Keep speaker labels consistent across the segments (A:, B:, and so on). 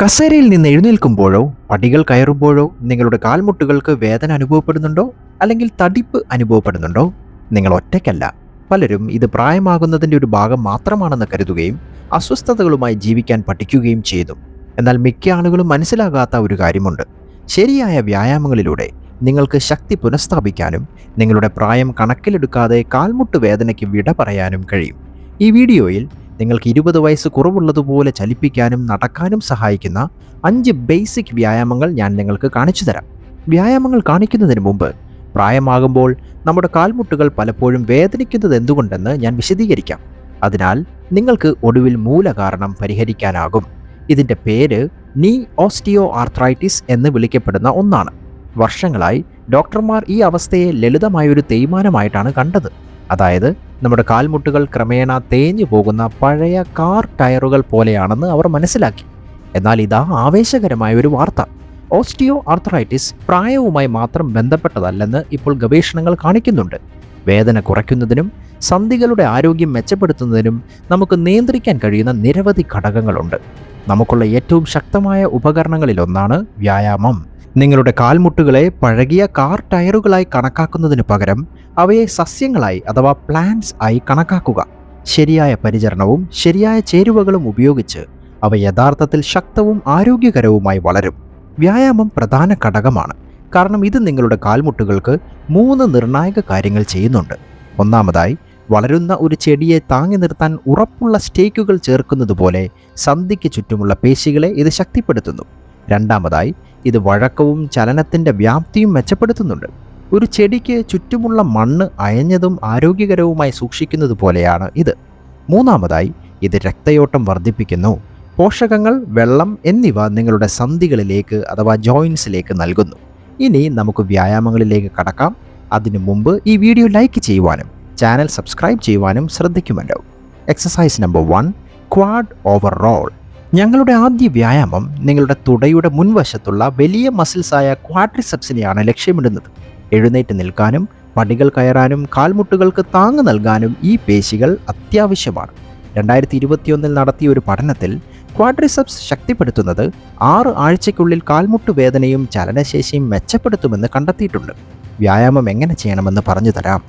A: കസേരയിൽ നിന്ന് എഴുന്നേൽക്കുമ്പോഴോ പടികൾ കയറുമ്പോഴോ നിങ്ങളുടെ കാൽമുട്ടുകൾക്ക് വേദന അനുഭവപ്പെടുന്നുണ്ടോ? അല്ലെങ്കിൽ തടിപ്പ് അനുഭവപ്പെടുന്നുണ്ടോ? നിങ്ങൾ ഒറ്റയ്ക്കല്ല. പലരും ഇത് പ്രായമാകുന്നതിൻ്റെ ഒരു ഭാഗം മാത്രമാണെന്ന് കരുതുകയും അസ്വസ്ഥതകളുമായി ജീവിക്കാൻ പഠിക്കുകയും ചെയ്തു. എന്നാൽ മിക്ക ആളുകളും മനസ്സിലാകാത്ത ഒരു കാര്യമുണ്ട്. ശരിയായ വ്യായാമങ്ങളിലൂടെ നിങ്ങൾക്ക് ശക്തി പുനഃസ്ഥാപിക്കാനും നിങ്ങളുടെ പ്രായം കണക്കിലെടുക്കാതെ കാൽമുട്ട് വേദനയ്ക്ക് വിട പറയാനും കഴിയും. ഈ വീഡിയോയിൽ നിങ്ങൾക്ക് 20 വയസ്സ് കുറവുള്ളതുപോലെ ചലിപ്പിക്കാനും നടക്കാനും സഹായിക്കുന്ന 5 ബേസിക് വ്യായാമങ്ങൾ ഞാൻ നിങ്ങൾക്ക് കാണിച്ചു തരാം. വ്യായാമങ്ങൾ കാണിക്കുന്നതിന് മുമ്പ് പ്രായമാകുമ്പോൾ നമ്മുടെ കാൽമുട്ടുകൾ പലപ്പോഴും വേദനിക്കുന്നത് എന്തുകൊണ്ടെന്ന് ഞാൻ വിശദീകരിക്കാം. അതിനാൽ നിങ്ങൾക്ക് ഒടുവിൽ മൂലകാരണം പരിഹരിക്കാനാകും. ഇതിൻ്റെ പേര് നീ ഓസ്റ്റിയോ ആർത്രൈറ്റിസ് എന്ന് വിളിക്കപ്പെടുന്ന ഒന്നാണ്. വർഷങ്ങളായി ഡോക്ടർമാർ ഈ അവസ്ഥയെ ലളിതമായൊരു തേയ്മാനമായിട്ടാണ് കണ്ടത്. അതായത് നമ്മുടെ കാൽമുട്ടുകൾ ക്രമേണ തേഞ്ഞു പോകുന്ന പഴയ കാർ ടയറുകൾ പോലെയാണെന്ന് അവർ മനസ്സിലാക്കി. എന്നാൽ ഇതാ ആവേശകരമായ ഒരു വാർത്ത. ഓസ്റ്റിയോ ആർത്രൈറ്റിസ് പ്രായവുമായി മാത്രം ബന്ധപ്പെട്ടതല്ലെന്ന് ഇപ്പോൾ ഗവേഷണങ്ങൾ കാണിക്കുന്നുണ്ട്. വേദന കുറയ്ക്കുന്നതിനും സന്ധികളുടെ ആരോഗ്യം മെച്ചപ്പെടുത്തുന്നതിനും നമുക്ക് നിയന്ത്രിക്കാൻ കഴിയുന്ന നിരവധി ഘടകങ്ങളുണ്ട്. നമുക്കുള്ള ഏറ്റവും ശക്തമായ ഉപകരണങ്ങളിലൊന്നാണ് വ്യായാമം. നിങ്ങളുടെ കാൽമുട്ടുകളെ പഴകിയ കാർ ടയറുകളായി കണക്കാക്കുന്നതിന് പകരം അവയെ സസ്യങ്ങളായി അഥവാ പ്ലാന്റ്സ് ആയി കണക്കാക്കുക. ശരിയായ പരിചരണവും ശരിയായ ചേരുവകളും ഉപയോഗിച്ച് അവ യഥാർത്ഥത്തിൽ ശക്തവും ആരോഗ്യകരവുമായി വളരും. വ്യായാമം പ്രധാന ഘടകമാണ്, കാരണം ഇത് നിങ്ങളുടെ കാൽമുട്ടുകൾക്ക് 3 നിർണായക കാര്യങ്ങൾ ചെയ്യുന്നുണ്ട്. ഒന്നാമതായി, വളരുന്ന ഒരു ചെടിയെ താങ്ങി നിർത്താൻ ഉറപ്പുള്ള സ്റ്റേക്കുകൾ ചേർക്കുന്നത് പോലെ സന്ധിക്ക് ചുറ്റുമുള്ള പേശികളെ ഇത് ശക്തിപ്പെടുത്തുന്നു. രണ്ടാമതായി, ഇത് വഴക്കവും ചലനത്തിൻ്റെ വ്യാപ്തിയും മെച്ചപ്പെടുത്തുന്നുണ്ട്. ഒരു ചെടിക്ക് ചുറ്റുമുള്ള മണ്ണ് അയഞ്ഞതും ആരോഗ്യകരവുമായി സൂക്ഷിക്കുന്നത് പോലെയാണ് ഇത്. മൂന്നാമതായി, ഇത് രക്തയോട്ടം വർദ്ധിപ്പിക്കുന്നു. പോഷകങ്ങൾ, വെള്ളം എന്നിവ നിങ്ങളുടെ സന്ധികളിലേക്ക് അഥവാ ജോയിൻസിലേക്ക് നൽകുന്നു. ഇനി നമുക്ക് വ്യായാമങ്ങളിലേക്ക് കടക്കാം. അതിനു മുമ്പ് ഈ വീഡിയോ ലൈക്ക് ചെയ്യുവാനും ചാനൽ സബ്സ്ക്രൈബ് ചെയ്യുവാനും ശ്രദ്ധിക്കുമല്ലോ. Exercise number 1, quad over roll. ഞങ്ങളുടെ ആദ്യ വ്യായാമം നിങ്ങളുടെ തുടയുടെ മുൻവശത്തുള്ള വലിയ മസിൽസായ ക്വാഡ്രിസെപ്സിനെയാണ് ലക്ഷ്യമിടുന്നത്. എഴുന്നേറ്റ് നിൽക്കാനും പടികൾ കയറാനും കാൽമുട്ടുകൾക്ക് താങ്ങ് നൽകാനും ഈ പേശികൾ അത്യാവശ്യമാണ്. 2021 നടത്തിയ ഒരു പഠനത്തിൽ ക്വാഡ്രിസെപ്സ് ശക്തിപ്പെടുത്തുന്നത് 6 ആഴ്ചയ്ക്കുള്ളിൽ കാൽമുട്ട് വേദനയും ചലനശേഷിയും മെച്ചപ്പെടുത്തുമെന്ന് കണ്ടെത്തിയിട്ടുണ്ട്. വ്യായാമം എങ്ങനെ ചെയ്യണമെന്ന് പറഞ്ഞു തരാം.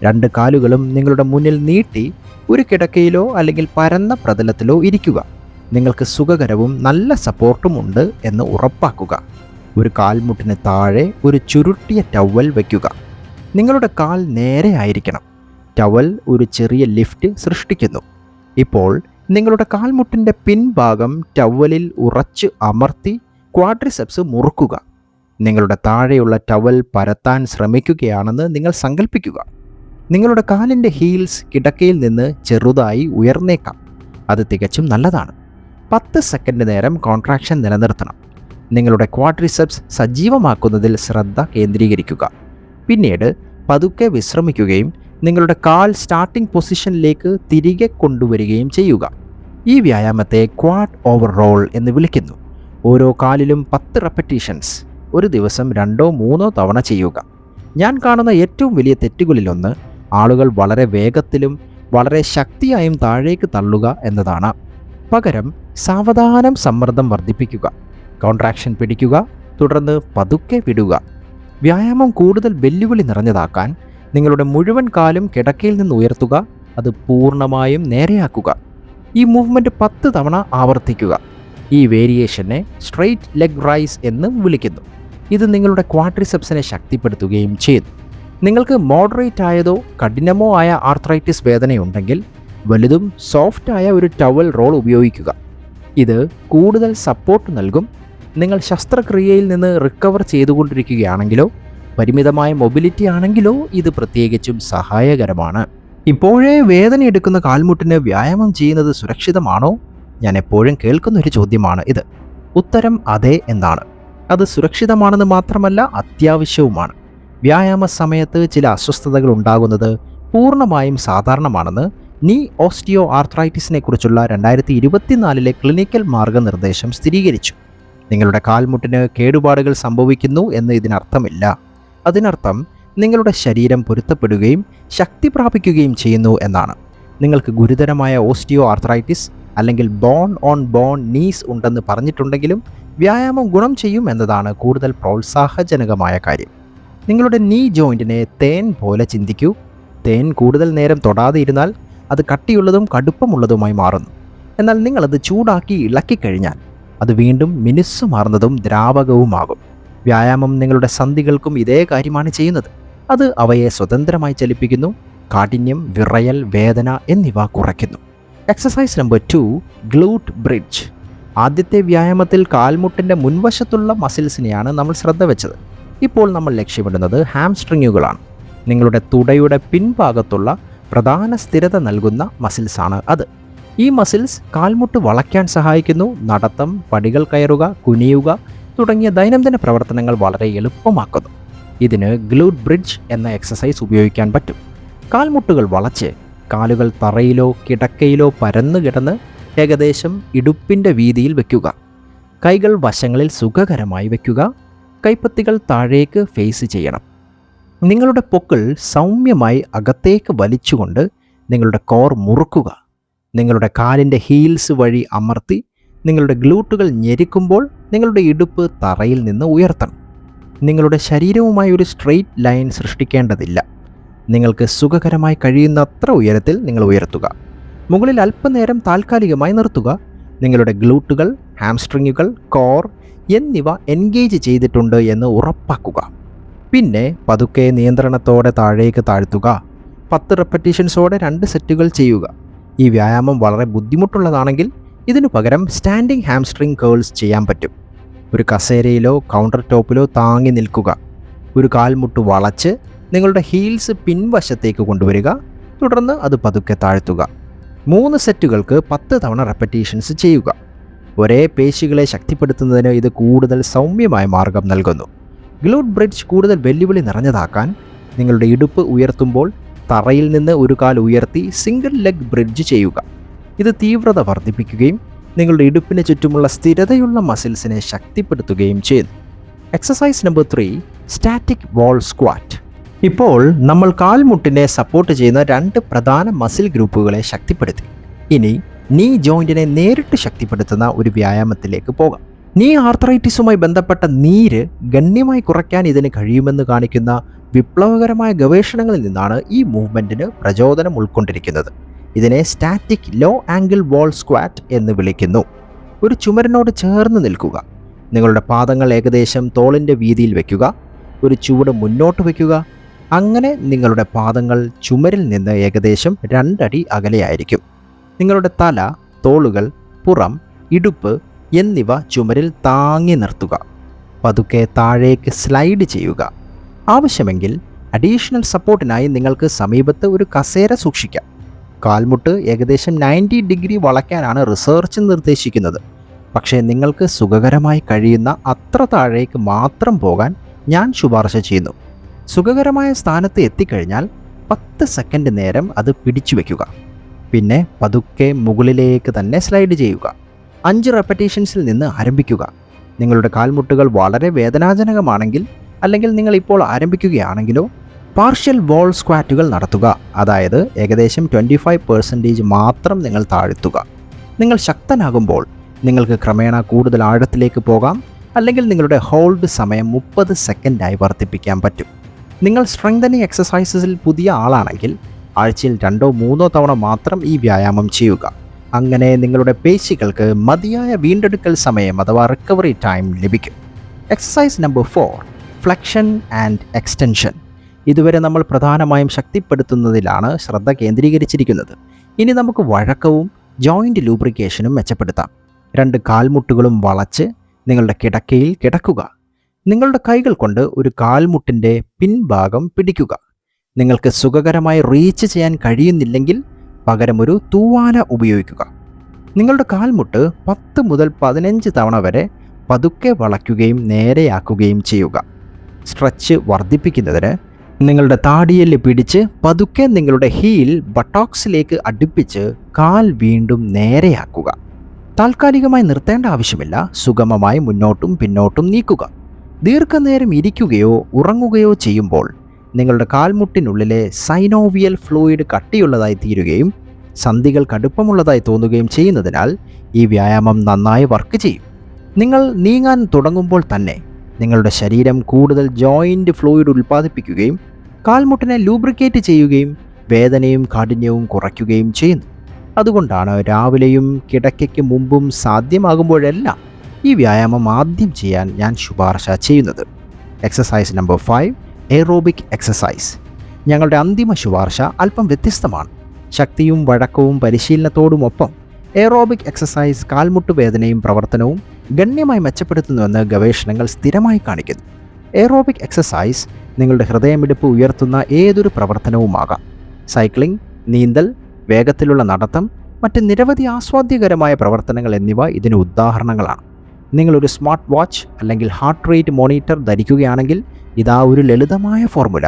A: 2 കാലുകളും നിങ്ങളുടെ മുന്നിൽ നീട്ടി ഒരു കിടക്കയിലോ അല്ലെങ്കിൽ പരന്ന പ്രതലത്തിലോ ഇരിക്കുക. നിങ്ങൾക്ക് സുഖകരവും നല്ല സപ്പോർട്ടും ഉണ്ട് എന്ന് ഉറപ്പാക്കുക. ഒരു കാൽമുട്ടിന് താഴെ ഒരു ചുരുട്ടിയ ടവൽ വയ്ക്കുക. നിങ്ങളുടെ കാൽ നേരെ ആയിരിക്കണം. ടവൽ ഒരു ചെറിയ ലിഫ്റ്റ് സൃഷ്ടിക്കുന്നു. ഇപ്പോൾ നിങ്ങളുടെ കാൽമുട്ടിൻ്റെ പിൻഭാഗം ടവലിൽ ഉറച്ച് അമർത്തി ക്വാഡ്രിസെപ്സ് മുറുക്കുക. നിങ്ങളുടെ താഴെയുള്ള ടവൽ പരത്താൻ ശ്രമിക്കുകയാണെന്ന് നിങ്ങൾ സങ്കല്പിക്കുക. നിങ്ങളുടെ കാലിൻ്റെ ഹീൽസ് കിടക്കയിൽ നിന്ന് ചെറുതായി ഉയർന്നേക്കാം. അത് തികച്ചും നല്ലതാണ്. 10 സെക്കൻഡ് നേരം കോൺട്രാക്ഷൻ നിലനിർത്തണം. നിങ്ങളുടെ ക്വാഡ്രിസെപ്സ് സജീവമാക്കുന്നതിൽ ശ്രദ്ധ കേന്ദ്രീകരിക്കുക. പിന്നീട് പതുക്കെ വിശ്രമിക്കുകയും നിങ്ങളുടെ കാൽ സ്റ്റാർട്ടിംഗ് പൊസിഷനിലേക്ക് തിരികെ കൊണ്ടുവരികയും ചെയ്യുക. ഈ വ്യായാമത്തെ ക്വാഡ് ഓവർ റോൾ എന്ന് വിളിക്കുന്നു. ഓരോ കാലിലും 10 റെപ്പറ്റീഷൻസ് ഒരു ദിവസം 2 or 3 തവണ ചെയ്യുക. ഞാൻ കാണുന്ന ഏറ്റവും വലിയ തെറ്റുകളിലൊന്ന് ആളുകൾ വളരെ വേഗത്തിലും വളരെ ശക്തിയായും താഴേക്ക് തള്ളുക എന്നതാണ്. പകരം സാവധാനം സമ്മർദ്ദം വർദ്ധിപ്പിക്കുക. കോൺട്രാക്ഷൻ പിടിക്കുക, തുടർന്ന് പതുക്കെ വിടുക. വ്യായാമം കൂടുതൽ വെല്ലുവിളി നിറഞ്ഞതാക്കാൻ നിങ്ങളുടെ മുഴുവൻ കാലും കിടക്കയിൽ നിന്ന് ഉയർത്തുക. അത് പൂർണ്ണമായും നേരെയാക്കുക. ഈ മൂവ്മെൻറ്റ് 10 തവണ ആവർത്തിക്കുക. ഈ വേരിയേഷനെ സ്ട്രെയിറ്റ് ലെഗ് റൈസ് എന്ന് വിളിക്കുന്നു. ഇത് നിങ്ങളുടെ ക്വാഡ്രിസെപ്സിനെ ശക്തിപ്പെടുത്തുകയും ചെയ്യുന്നു. നിങ്ങൾക്ക് മോഡറേറ്റ് ആയതോ കഠിനമോ ആയ ആർത്രൈറ്റിസ് വേദനയുണ്ടെങ്കിൽ വലുതും സോഫ്റ്റായ ഒരു ടവൽ റോൾ ഉപയോഗിക്കുക. ഇത് കൂടുതൽ സപ്പോർട്ട് നൽകും. നിങ്ങൾ ശസ്ത്രക്രിയയിൽ നിന്ന് റിക്കവർ ചെയ്തുകൊണ്ടിരിക്കുകയാണെങ്കിലോ പരിമിതമായ മൊബിലിറ്റി ആണെങ്കിലോ ഇത് പ്രത്യേകിച്ചും സഹായകരമാണ്. ഇപ്പോഴേ വേദന എടുക്കുന്ന കാൽമുട്ടിന് വ്യായാമം ചെയ്യുന്നത് സുരക്ഷിതമാണോ? ഞാൻ എപ്പോഴും കേൾക്കുന്നൊരു ചോദ്യമാണ് ഇത്. ഉത്തരം അതെ എന്നാണ്. അത് സുരക്ഷിതമാണെന്ന് മാത്രമല്ല, അത്യാവശ്യവുമാണ്. വ്യായാമ സമയത്ത് ചില അസ്വസ്ഥതകൾ ഉണ്ടാകുന്നത് പൂർണ്ണമായും സാധാരണമാണെന്ന് നീ ഓസ്റ്റിയോ ആർത്രൈറ്റിസിനെ കുറിച്ചുള്ള 2024 ക്ലിനിക്കൽ മാർഗനിർദ്ദേശം സ്ഥിരീകരിച്ചു. നിങ്ങളുടെ കാൽമുട്ടിന് കേടുപാടുകൾ സംഭവിക്കുന്നു എന്ന് ഇതിനർത്ഥമില്ല. അതിനർത്ഥം നിങ്ങളുടെ ശരീരം പൊരുത്തപ്പെടുകയും ശക്തി പ്രാപിക്കുകയും ചെയ്യുന്നു എന്നാണ്. നിങ്ങൾക്ക് ഗുരുതരമായ ഓസ്റ്റിയോ ആർത്രൈറ്റിസ് അല്ലെങ്കിൽ ബോൺ ഓൺ ബോൺ നീസ് ഉണ്ടെന്ന് പറഞ്ഞിട്ടുണ്ടെങ്കിലും വ്യായാമം ഗുണം ചെയ്യും എന്നതാണ് കൂടുതൽ പ്രോത്സാഹജനകമായ കാര്യം. നിങ്ങളുടെ നീ ജോയിൻറ്റിനെ തേൻ പോലെ ചിന്തിക്കൂ. തേൻ കൂടുതൽ നേരം തൊടാതെ ഇരുന്നാൽ അത് കട്ടിയുള്ളതും കടുപ്പമുള്ളതുമായി മാറുന്നു. എന്നാൽ നിങ്ങളത് ചൂടാക്കി ഇളക്കിക്കഴിഞ്ഞാൽ അത് വീണ്ടും മിനുസ്സുമാർന്നതും ദ്രാവകവുമാകും. വ്യായാമം നിങ്ങളുടെ സന്ധികൾക്കും ഇതേ കാര്യമാണ് ചെയ്യുന്നത്. അത് അവയെ സ്വതന്ത്രമായി ചലിപ്പിക്കുന്നു, കാഠിന്യം, വിറയൽ, വേദന എന്നിവ കുറയ്ക്കുന്നു. Exercise number 2, glute bridge. ആദ്യത്തെ വ്യായാമത്തിൽ കാൽമുട്ടിൻ്റെ മുൻവശത്തുള്ള മസിൽസിനെയാണ് നമ്മൾ ശ്രദ്ധ വെച്ചത്. ഇപ്പോൾ നമ്മൾ ലക്ഷ്യമിടുന്നത് ഹാംസ്ട്രിങ്ങുകളാണ്. നിങ്ങളുടെ തുടയുടെ പിൻഭാഗത്തുള്ള പ്രധാന സ്ഥിരത നൽകുന്ന മസിൽസാണ് അത്. ഈ മസിൽസ് കാൽമുട്ട് വളയ്ക്കാൻ സഹായിക്കുന്നു. നടത്തം, പടികൾ കയറുക, കുനിയുക തുടങ്ങിയ ദൈനംദിന പ്രവർത്തനങ്ങൾ വളരെ എളുപ്പമാക്കുന്നു. ഇതിന് ഗ്ലൂട്ട് ബ്രിഡ്ജ് എന്ന എക്സസൈസ് ഉപയോഗിക്കാൻ പറ്റും. കാൽമുട്ടുകൾ വളച്ച് കാലുകൾ തറയിലോ കിടക്കയിലോ പരന്നു കിടന്ന് ഏകദേശം ഇടുപ്പിൻ്റെ വീതിയിൽ വയ്ക്കുക. കൈകൾ വശങ്ങളിൽ സുഖകരമായി വയ്ക്കുക. കൈപ്പത്തികൾ താഴേക്ക് ഫേസ് ചെയ്യണം. നിങ്ങളുടെ പൊക്കിൾ സൗമ്യമായി അകത്തേക്ക് വലിച്ചുകൊണ്ട് നിങ്ങളുടെ കോർ മുറുക്കുക. നിങ്ങളുടെ കാലിൻ്റെ ഹീൽസ് വഴി അമർത്തി നിങ്ങളുടെ ഗ്ലൂട്ടുകൾ ഞെരിക്കുമ്പോൾ നിങ്ങളുടെ ഇടുപ്പ് തറയിൽ നിന്ന് ഉയർത്തണം. നിങ്ങളുടെ ശരീരവുമായി ഒരു സ്ട്രെയിറ്റ് ലൈൻ സൃഷ്ടിക്കേണ്ടതില്ല. നിങ്ങൾക്ക് സുഖകരമായി കഴിയുന്നത്ര ഉയരത്തിൽ നിങ്ങൾ ഉയർത്തുക. മുകളിൽ അല്പനേരം താൽക്കാലികമായി നിർത്തുക. നിങ്ങളുടെ ഗ്ലൂട്ടുകൾ, ഹാംസ്ട്രിങ്ങുകൾ, കോർ എന്നിവ എൻഗേജ് ചെയ്തിട്ടുണ്ട് എന്ന് ഉറപ്പാക്കുക. പിന്നെ പതുക്കെ നിയന്ത്രണത്തോടെ താഴേക്ക് താഴ്ത്തുക. 10 റെപ്പറ്റീഷൻസോടെ 2 സെറ്റുകൾ ചെയ്യുക. ഈ വ്യായാമം വളരെ ബുദ്ധിമുട്ടുള്ളതാണെങ്കിൽ ഇതിനു പകരം സ്റ്റാൻഡിംഗ് ഹാംസ്ട്രിങ് കേൾസ് ചെയ്യാൻ പറ്റും. ഒരു കസേരയിലോ കൗണ്ടർ ടോപ്പിലോ താങ്ങി നിൽക്കുക. ഒരു കാൽമുട്ട് വളച്ച് നിങ്ങളുടെ ഹീൽസ് പിൻവശത്തേക്ക് കൊണ്ടുവരിക. തുടർന്ന് അത് പതുക്കെ താഴ്ത്തുക. 3 സെറ്റുകൾക്ക് 10 തവണ റെപ്പറ്റീഷൻസ് ചെയ്യുക. ഒരേ പേശികളെ ശക്തിപ്പെടുത്തുന്നതിന് ഇത് കൂടുതൽ സൗമ്യമായ മാർഗം നൽകുന്നു. ഗ്ലൂട്ട് ബ്രിഡ്ജ് കൂടുതൽ വെല്ലുവിളി നിറഞ്ഞതാക്കാൻ നിങ്ങളുടെ ഇടുപ്പ് ഉയർത്തുമ്പോൾ തറയിൽ നിന്ന് ഒരു കാൽ ഉയർത്തി സിംഗിൾ ലെഗ് ബ്രിഡ്ജ് ചെയ്യുക. ഇത് തീവ്രത വർദ്ധിപ്പിക്കുകയും നിങ്ങളുടെ ഇടുപ്പിന് ചുറ്റുമുള്ള സ്ഥിരതയുള്ള മസിൽസിനെ ശക്തിപ്പെടുത്തുകയും ചെയ്യുന്നു. എക്സസൈസ് നമ്പർ 3, സ്റ്റാറ്റിക് വാൾ സ്ക്വാറ്റ്. ഇപ്പോൾ നമ്മൾ കാൽമുട്ടിനെ സപ്പോർട്ട് ചെയ്യുന്ന 2 പ്രധാന മസിൽ ഗ്രൂപ്പുകളെ ശക്തിപ്പെടുത്തി. ഇനി നീ ജോയിൻറ്റിനെ നേരിട്ട് ശക്തിപ്പെടുത്തുന്ന ഒരു വ്യായാമത്തിലേക്ക് പോകാം. നീ ആർത്രൈറ്റിസുമായി ബന്ധപ്പെട്ട നീര് ഗണ്യമായി കുറയ്ക്കാൻ ഇതിന് കഴിയുമെന്ന് കാണിക്കുന്ന വിപ്ലവകരമായ ഗവേഷണങ്ങളിൽ നിന്നാണ് ഈ മൂവ്മെൻറ്റിന് പ്രചോദനം ഉൾക്കൊണ്ടിരിക്കുന്നത്. ഇതിനെ സ്റ്റാറ്റിക് ലോ ആംഗിൾ വാൾ സ്ക്വാറ്റ് എന്ന് വിളിക്കുന്നു. ഒരു ചുമരിനോട് ചേർന്ന് നിൽക്കുക. നിങ്ങളുടെ പാദങ്ങൾ ഏകദേശം തോളിൻ്റെ വീതിയിൽ വയ്ക്കുക. ഒരു ചുവട് മുന്നോട്ട് വയ്ക്കുക. അങ്ങനെ നിങ്ങളുടെ പാദങ്ങൾ ചുമരിൽ നിന്ന് ഏകദേശം 2 അടി അകലെയായിരിക്കും. നിങ്ങളുടെ തല, തോളുകൾ, പുറം, ഇടുപ്പ് എന്നിവ ചുമരിൽ താങ്ങി നിർത്തുക. പതുക്കെ താഴേക്ക് സ്ലൈഡ് ചെയ്യുക. ആവശ്യമെങ്കിൽ അഡീഷണൽ സപ്പോർട്ടിനായി നിങ്ങൾക്ക് സമീപത്ത് ഒരു കസേര സൂക്ഷിക്കാം. കാൽമുട്ട് ഏകദേശം 90 ഡിഗ്രി വളയ്ക്കാനാണ് റിസർച്ച് നിർദ്ദേശിക്കുന്നത്. പക്ഷേ നിങ്ങൾക്ക് സുഖകരമായി കഴിയുന്ന അത്ര താഴേക്ക് മാത്രം പോകാൻ ഞാൻ ശുപാർശ ചെയ്യുന്നു. സുഖകരമായ സ്ഥാനത്ത് എത്തിക്കഴിഞ്ഞാൽ 10 സെക്കൻഡ് നേരം അത് പിടിച്ചു വയ്ക്കുക. പിന്നെ പതുക്കെ മുകളിലേക്ക് തന്നെ സ്ലൈഡ് ചെയ്യുക. 5 റെപ്പറ്റീഷൻസിൽ നിന്ന് ആരംഭിക്കുക. നിങ്ങളുടെ കാൽമുട്ടുകൾ വളരെ വേദനാജനകമാണെങ്കിൽ അല്ലെങ്കിൽ നിങ്ങൾ ഇപ്പോൾ ആരംഭിക്കുകയാണെങ്കിലോ പാർഷ്യൽ വാൾ സ്ക്വാറ്റുകൾ നടത്തുക. അതായത് ഏകദേശം 25% മാത്രം നിങ്ങൾ താഴ്ത്തുക. നിങ്ങൾ ശക്തനാകുമ്പോൾ നിങ്ങൾക്ക് ക്രമേണ കൂടുതൽ ആഴത്തിലേക്ക് പോകാം. അല്ലെങ്കിൽ നിങ്ങളുടെ ഹോൾഡ് സമയം 30 സെക്കൻഡായി വർദ്ധിപ്പിക്കാൻ പറ്റും. നിങ്ങൾ സ്ട്രെങ്തനിങ് എക്സസൈസസിൽ പുതിയ ആളാണെങ്കിൽ ആഴ്ചയിൽ 2-3 തവണ മാത്രം ഈ വ്യായാമം ചെയ്യുക. അങ്ങനെ നിങ്ങളുടെ പേശികൾക്ക് മതിയായ വീണ്ടെടുക്കൽ സമയം അഥവാ റിക്കവറി ടൈം ലഭിക്കും. Exercise number 4, flexion and extension. ഇതുവരെ നമ്മൾ പ്രധാനമായും ശക്തിപ്പെടുത്തുന്നതിലാണ് ശ്രദ്ധ കേന്ദ്രീകരിച്ചിരിക്കുന്നത്. ഇനി നമുക്ക് വഴക്കവും ജോയിൻ്റ് ലൂബ്രിക്കേഷനും മെച്ചപ്പെടുത്താം. 2 കാൽമുട്ടുകളും വളച്ച് നിങ്ങളുടെ കിടക്കയിൽ കിടക്കുക. നിങ്ങളുടെ കൈകൾ കൊണ്ട് ഒരു കാൽമുട്ടിൻ്റെ പിൻഭാഗം പിടിക്കുക. നിങ്ങൾക്ക് സുഖകരമായി റീച്ച് ചെയ്യാൻ കഴിയുന്നില്ലെങ്കിൽ പകരം ഒരു തൂവാല ഉപയോഗിക്കുക. നിങ്ങളുടെ കാൽമുട്ട് 10 മുതൽ 15 തവണ വരെ പതുക്കെ വളയ്ക്കുകയും നേരെയാക്കുകയും ചെയ്യുക. സ്ട്രെച്ച് വർദ്ധിപ്പിക്കുന്നതിന് നിങ്ങളുടെ താടിയെല്ല് പിടിച്ച് പതുക്കെ നിങ്ങളുടെ ഹീൽ ബട്ടോക്സിലേക്ക് അടുപ്പിച്ച് കാൽ വീണ്ടും നേരെയാക്കുക. താൽക്കാലികമായി നിർത്തേണ്ട ആവശ്യമില്ല. സുഗമമായി മുന്നോട്ടും പിന്നോട്ടും നീക്കുക. ദീർഘനേരം ഇരിക്കുകയോ ഉറങ്ങുകയോ ചെയ്യുമ്പോൾ നിങ്ങളുടെ കാൽമുട്ടിനുള്ളിലെ സൈനോവിയൽ ഫ്ലൂയിഡ് കട്ടിയുള്ളതായി തീരുകയും സന്ധികൾ കടുപ്പമുള്ളതായി തോന്നുകയും ചെയ്യുന്നതിനാൽ ഈ വ്യായാമം നന്നായി വർക്ക് ചെയ്യും. നിങ്ങൾ നീങ്ങാൻ തുടങ്ങുമ്പോൾ തന്നെ നിങ്ങളുടെ ശരീരം കൂടുതൽ ജോയിൻ്റ് ഫ്ലൂയിഡ് ഉൽപ്പാദിപ്പിക്കുകയും കാൽമുട്ടിനെ ലൂബ്രിക്കേറ്റ് ചെയ്യുകയും വേദനയും കാഠിന്യവും കുറയ്ക്കുകയും ചെയ്യുന്നു. അതുകൊണ്ടാണ് രാവിലെയും കിടക്കയ്ക്ക് മുമ്പും സാധ്യമാകുമ്പോഴെല്ലാം ഈ വ്യായാമം ആദ്യം ചെയ്യാൻ ഞാൻ ശുപാർശ ചെയ്യുന്നത്. Exercise number 5, aerobic exercise. ഞങ്ങളുടെ അന്തിമ ശുപാർശ അല്പം വ്യത്യസ്തമാണ്. ശക്തിയും വഴക്കവും പരിശീലനത്തോടുമൊപ്പം എയറോബിക് എക്സസൈസ് കാൽമുട്ട് വേദനയും പ്രവർത്തനവും ഗണ്യമായി മെച്ചപ്പെടുത്തുന്നുവെന്ന് ഗവേഷണങ്ങൾ സ്ഥിരമായി കാണിക്കുന്നു. എയറോബിക് എക്സസൈസ് നിങ്ങളുടെ ഹൃദയമിടിപ്പ് ഉയർത്തുന്ന ഏതൊരു പ്രവർത്തനവുമാകാം. സൈക്ലിംഗ്, നീന്തൽ, വേഗത്തിലുള്ള നടത്തം, മറ്റ് നിരവധി ആസ്വാദ്യകരമായ പ്രവർത്തനങ്ങൾ എന്നിവ ഇതിന് ഉദാഹരണങ്ങളാണ്. നിങ്ങളൊരു സ്മാർട്ട് വാച്ച് അല്ലെങ്കിൽ ഹാർട്ട് റേറ്റ് മോണിറ്റർ ധരിക്കുകയാണെങ്കിൽ ഇതാ ഒരു ലളിതമായ ഫോർമുല.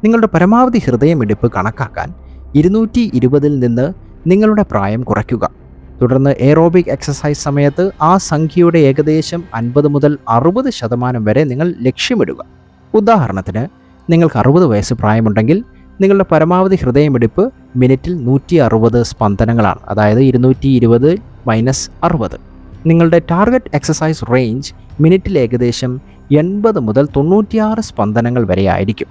A: നിങ്ങളുടെ പരമാവധി ഹൃദയമിടിപ്പ് കണക്കാക്കാൻ 220-ൽ നിന്ന് നിങ്ങളുടെ പ്രായം കുറയ്ക്കുക. തുടർന്ന് എയറോബിക് എക്സസൈസ് സമയത്ത് ആ സംഖ്യയുടെ ഏകദേശം 50 മുതൽ 60% വരെ നിങ്ങൾ ലക്ഷ്യമിടുക. ഉദാഹരണത്തിന്, നിങ്ങൾക്ക് 60 വയസ്സ് പ്രായമുണ്ടെങ്കിൽ നിങ്ങളുടെ പരമാവധി ഹൃദയമിടിപ്പ് മിനിറ്റിൽ 160 സ്പന്ദനങ്ങളാണ്. അതായത് 220 - 60. നിങ്ങളുടെ ടാർഗറ്റ് എക്സസൈസ് റേഞ്ച് മിനിറ്റിൽ ഏകദേശം 80 മുതൽ 96 സ്പന്ദനങ്ങൾ വരെ ആയിരിക്കും.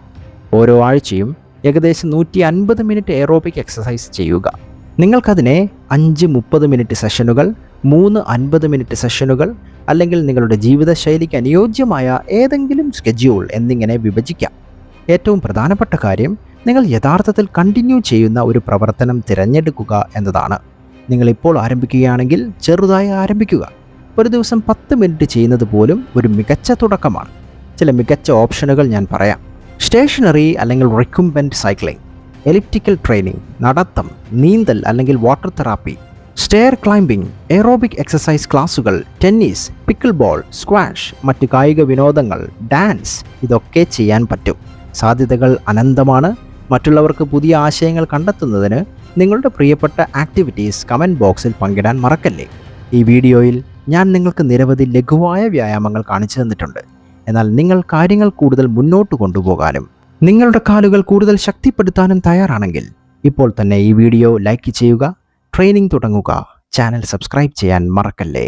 A: ഓരോ ആഴ്ചയും ഏകദേശം 150 മിനിറ്റ് എയറോബിക് എക്സസൈസ് ചെയ്യുക. നിങ്ങൾക്കതിനെ 5 30 മിനിറ്റ് സെഷനുകൾ, 3 50 മിനിറ്റ് സെഷനുകൾ, അല്ലെങ്കിൽ നിങ്ങളുടെ ജീവിതശൈലിക്ക് അനുയോജ്യമായ ഏതെങ്കിലും സ്കെഡ്യൂൾ എന്നിങ്ങനെ വിഭജിക്കാം. ഏറ്റവും പ്രധാനപ്പെട്ട കാര്യം നിങ്ങൾ യഥാർത്ഥത്തിൽ കണ്ടിന്യൂ ചെയ്യുന്ന ഒരു പ്രവർത്തനം തിരഞ്ഞെടുക്കുക എന്നതാണ്. നിങ്ങളിപ്പോൾ ആരംഭിക്കുകയാണെങ്കിൽ ചെറുതായി ആരംഭിക്കുക. ഒരു ദിവസം 10 മിനിറ്റ് ചെയ്യുന്നത് പോലും ഒരു മികച്ച തുടക്കമാണ്. ചില മികച്ച ഓപ്ഷനുകൾ ഞാൻ പറയാം. സ്റ്റേഷനറി അല്ലെങ്കിൽ റിക്കംബൻറ്റ് സൈക്ലിംഗ്, എലിപ്റ്റിക്കൽ ട്രെയിനിങ്, നടത്തം, നീന്തൽ അല്ലെങ്കിൽ water therapy, stair climbing, aerobic exercise ക്ലാസുകൾ, ടെന്നീസ്, പിക്കിൾ ബോൾ, സ്ക്വാഷ്, മറ്റ് കായിക വിനോദങ്ങൾ, ഡാൻസ്, ഇതൊക്കെ ചെയ്യാൻ പറ്റും. സാധ്യതകൾ അനന്തമാണ്. മറ്റുള്ളവർക്ക് പുതിയ ആശയങ്ങൾ കണ്ടെത്തുന്നതിന് നിങ്ങളുടെ പ്രിയപ്പെട്ട ആക്ടിവിറ്റീസ് കമൻറ്റ് ബോക്സിൽ പങ്കിടാൻ മറക്കല്ലേ. ഈ വീഡിയോയിൽ ഞാൻ നിങ്ങൾക്ക് നിരവധി ലഘുവായ വ്യായാമങ്ങൾ കാണിച്ചു തന്നിട്ടുണ്ട്. എന്നാൽ നിങ്ങൾ കാര്യങ്ങൾ കൂടുതൽ മുന്നോട്ട് കൊണ്ടുപോകാനും നിങ്ങളുടെ കാലുകൾ കൂടുതൽ ശക്തിപ്പെടുത്താനും തയ്യാറാണെങ്കിൽ ഇപ്പോൾ തന്നെ ഈ വീഡിയോ ലൈക്ക് ചെയ്യുക, ട്രെയിനിങ് തുടങ്ങുക, ചാനൽ സബ്സ്ക്രൈബ് ചെയ്യാൻ മറക്കല്ലേ.